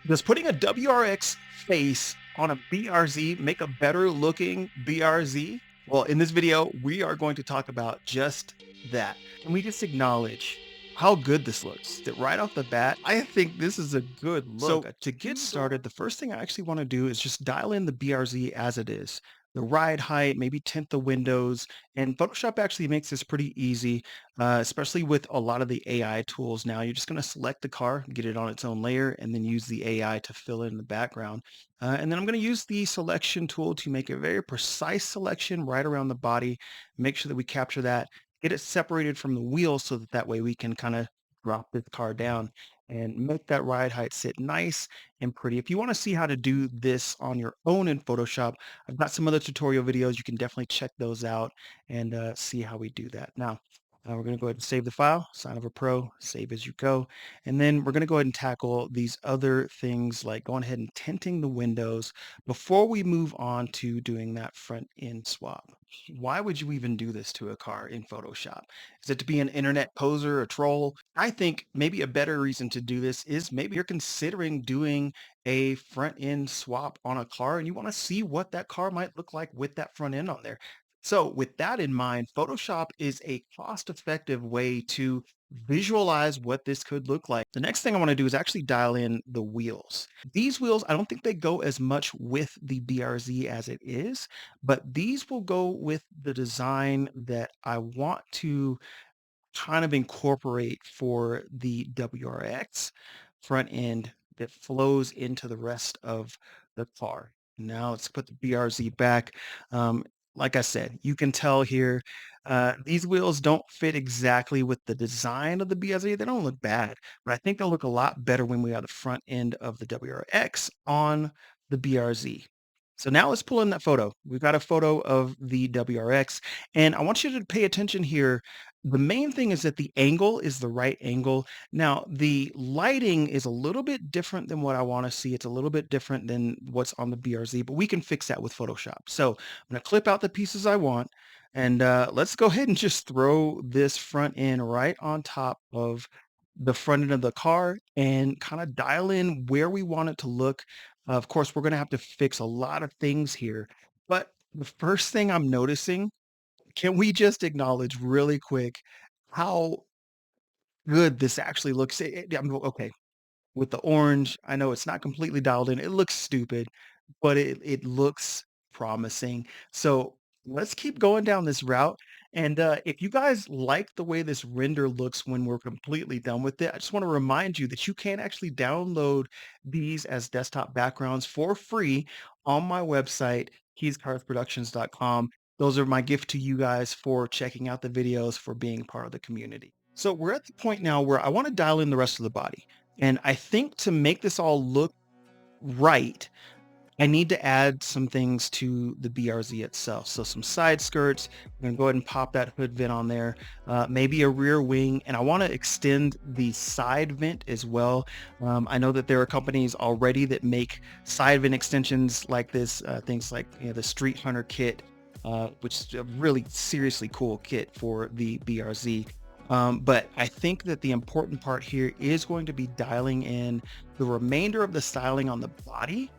Does putting a WRX face on a BRZ make a better looking BRZ? Well, in this video, we are going to talk about just that. And we just acknowledge how good this looks. That right off the bat, I think this is a good look. So To get to go started, the first thing I actually want to do is just dial in the BRZ as it is. The ride height, maybe tint the windows, and Photoshop actually makes this pretty easy, especially with a lot of the AI tools now. You're just going to select the car, get it on its own layer, and then use the AI to fill in the background. And then I'm going to use the selection tool to make a very precise selection right around the body. Make sure that we capture that, get it separated from the wheel so that that way we can kind of drop this car down and make that ride height sit nice and pretty. If you want to see how to do this on your own in Photoshop, I've got some other tutorial videos. You can definitely check those out and see how we do that. Now, we're going to go ahead and save the file, sign over pro, save as you go. And then we're going to go ahead and tackle these other things like going ahead and tinting the windows before we move on to doing that front end swap. Why would you even do this to a car in Photoshop? Is it to be an internet poser, a troll? I think maybe a better reason to do this is maybe you're considering doing a front end swap on a car and you want to see what that car might look like with that front end on there. So, with that in mind, Photoshop is a cost effective way to visualize what this could look like. The next thing I want to do is actually dial in the wheels. These wheels, I don't think they go as much with the BRZ as it is, but these will go with the design that I want to kind of incorporate for the WRX front end that flows into the rest of the car. Now let's put the BRZ back. Um, like I said, you can tell here, these wheels don't fit exactly with the design of the BRZ. They don't look bad, but I think they'll look a lot better when we have the front end of the WRX on the BRZ. So now let's pull in that photo. We've got a photo of the WRX, and I want you to pay attention here. The main thing is that the angle is the right angle. Now, the lighting is a little bit different than what I want to see. It's a little bit different than what's on the BRZ, but we can fix that with Photoshop. So I'm going to clip out the pieces I want, and let's go ahead and just throw this front end right on top of the front end of the car and kind of dial in where we want it to look. Of course, we're going to have to fix a lot of things here, but the first thing I'm noticing, can we just acknowledge really quick how good this actually looks? Okay, with the orange, I know it's not completely dialed in. It looks stupid, but it looks promising. So let's keep going down this route. And if you guys like the way this render looks when we're completely done with it, I just want to remind you that you can actually download these as desktop backgrounds for free on my website, keyscarsproductions.com. Those are my gift to you guys for checking out the videos, for being part of the community. So we're at the point now where I want to dial in the rest of the body. And I think to make this all look right, I need to add some things to the BRZ itself. So some side skirts, we're gonna go ahead and pop that hood vent on there, maybe a rear wing, and I wanna extend the side vent as well. I know that there are companies already that make side vent extensions like this, things like the Street Hunter kit, which is a really seriously cool kit for the BRZ. But I think that the important part here is going to be dialing in the remainder of the styling on the body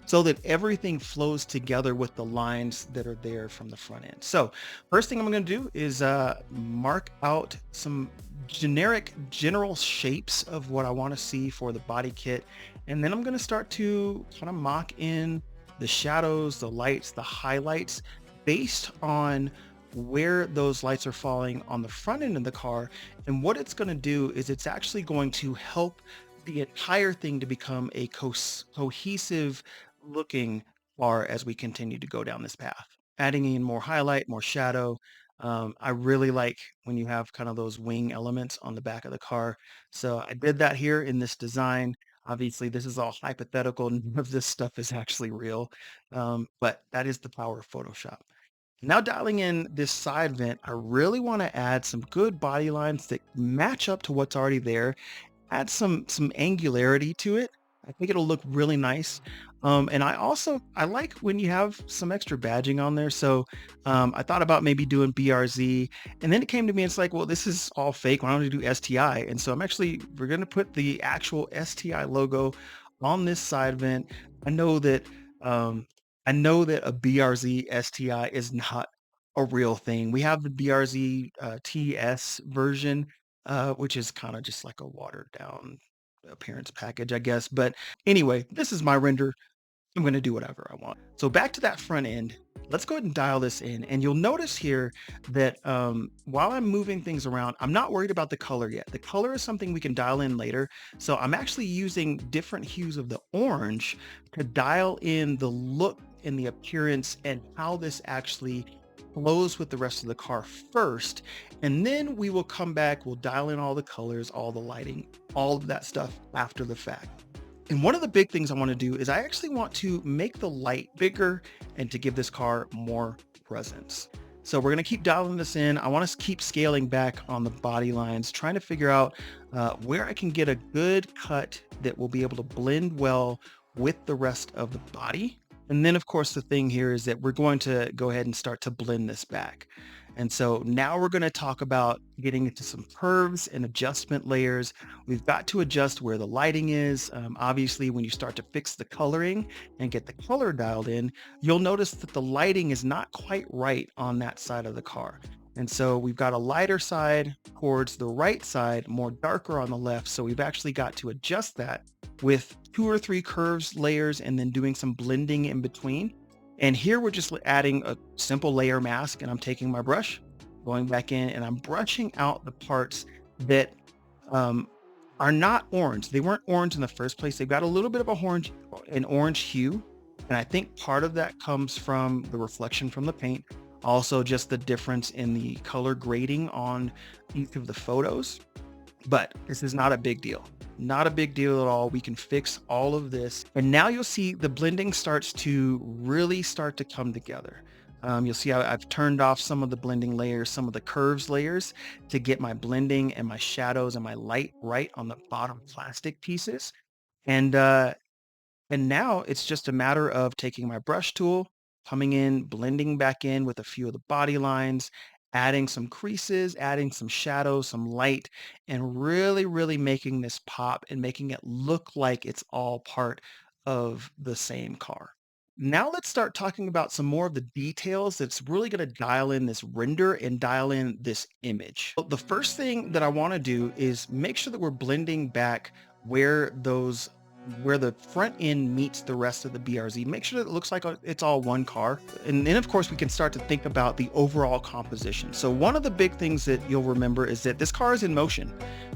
so that everything flows together with the lines that are there from the front end. So first thing I'm going to do is mark out some general shapes of what I want to see for the body kit. And then I'm going to start to kind of mock in the shadows, the lights, the highlights based on where those lights are falling on the front end of the car. And what it's going to do is it's actually going to help the entire thing to become a cohesive looking car as we continue to go down this path. Adding in more highlight, more shadow. I really like when you have kind of those wing elements on the back of the car. So I did that here in this design. Obviously, this is all hypothetical. None of this stuff is actually real, but that is the power of Photoshop. Now dialing in this side vent, I really want to add some good body lines that match up to what's already there, add some angularity to it. I think it'll look really nice. And I like when you have some extra badging on there. So I thought about maybe doing BRZ, and then it came to me. It's like, well, this is all fake. Why don't we do STI? And so we're going to put the actual STI logo on this side vent. I know that um, I know that a BRZ STI is not a real thing. We have the BRZ TS version, which is kind of just like a watered down appearance package, I guess. But anyway, this is my render. I'm going to do whatever I want. So back to that front end, let's go ahead and dial this in. And you'll notice here that while I'm moving things around, I'm not worried about the color yet. The color is something we can dial in later. So I'm actually using different hues of the orange to dial in the look and the appearance and how this actually flows with the rest of the car first. And then we will come back, we'll dial in all the colors, all the lighting, all of that stuff after the fact. And one of the big things I want to do is I actually want to make the light bigger and to give this car more presence. So we're going to keep dialing this in. I want to keep scaling back on the body lines, trying to figure out where I can get a good cut that will be able to blend well with the rest of the body. And then of course the thing here is that we're going to go ahead and start to blend this back. And so now we're going to talk about getting into some curves and adjustment layers. We've got to adjust where the lighting is. Obviously, when you start to fix the coloring and get the color dialed in, you'll notice that the lighting is not quite right on that side of the car. And so we've got a lighter side towards the right side, more darker on the left. So we've actually got to adjust that with 2 or 3 curves, layers, and then doing some blending in between. And here we're just adding a simple layer mask, and I'm taking my brush, going back in, and I'm brushing out the parts that are not orange. They weren't orange in the first place. They've got a little bit of an orange hue. And I think part of that comes from the reflection from the paint. Also just the difference in the color grading on each of the photos. But this is not a big deal. Not a big deal at all. We can fix all of this. And now you'll see the blending starts to really start to come together. You'll see I've turned off some of the blending layers, some of the curves layers to get my blending and my shadows and my light right on the bottom plastic pieces. And now it's just a matter of taking my brush tool, coming in, blending back in with a few of the body lines, adding some creases, adding some shadows, some light, and really, really making this pop and making it look like it's all part of the same car. Now let's start talking about some more of the details that's really going to dial in this render and dial in this image. Well, the first thing that I want to do is make sure that we're blending back where the front end meets the rest of the BRZ. Make sure that it looks like it's all one car. And then of course we can start to think about the overall composition. So one of the big things that you'll remember is that this car is in motion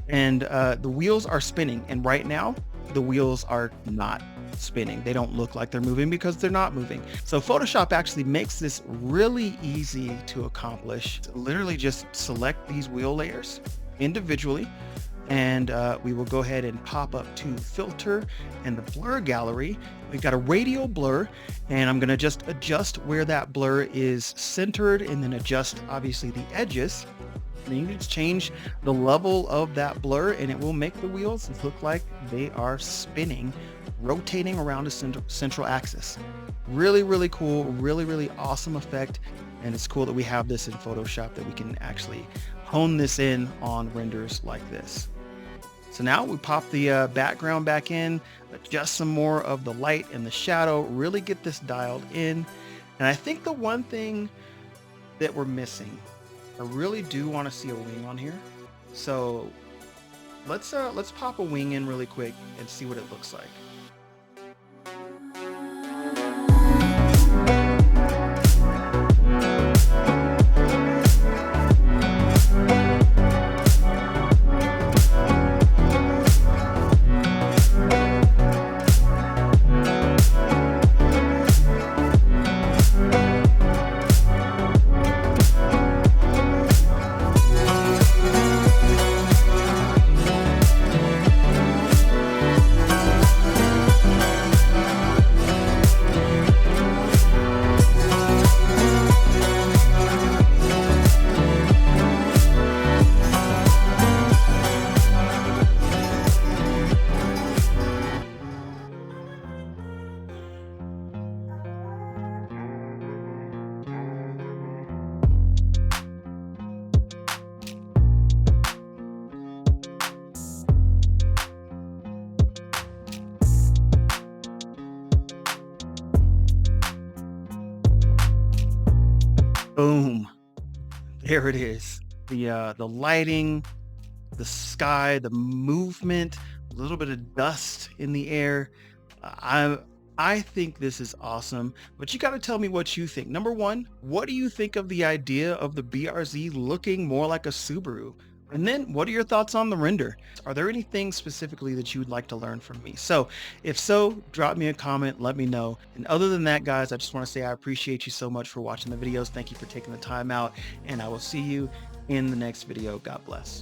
and the wheels are spinning. And right now the wheels are not spinning. They don't look like they're moving because they're not moving. So Photoshop actually makes this really easy to accomplish. Literally just select these wheel layers individually, and we will go ahead and pop up to filter and the blur gallery. We've got a radial blur, and I'm going to just adjust where that blur is centered and then adjust obviously the edges. And you can just change the level of that blur and it will make the wheels look like they are spinning, rotating around a central axis. Really, really cool, really, really awesome effect. And it's cool that we have this in Photoshop, that we can actually hone this in on renders like this. So now we pop the background back in, adjust some more of the light and the shadow, really get this dialed in. And I think the one thing that we're missing, I really do want to see a wing on here. So let's pop a wing in really quick and see what it looks like. Boom. There it is. The lighting, the sky, the movement, a little bit of dust in the air. I I think this is awesome, but you got to tell me what you think. Number one, what do you think of the idea of the BRZ looking more like a Subaru? And then what are your thoughts on the render? Are there any things specifically that you would like to learn from me? So if so, drop me a comment, let me know. And other than that, guys, I just want to say I appreciate you so much for watching the videos. Thank you for taking the time out, and I will see you in the next video. God bless.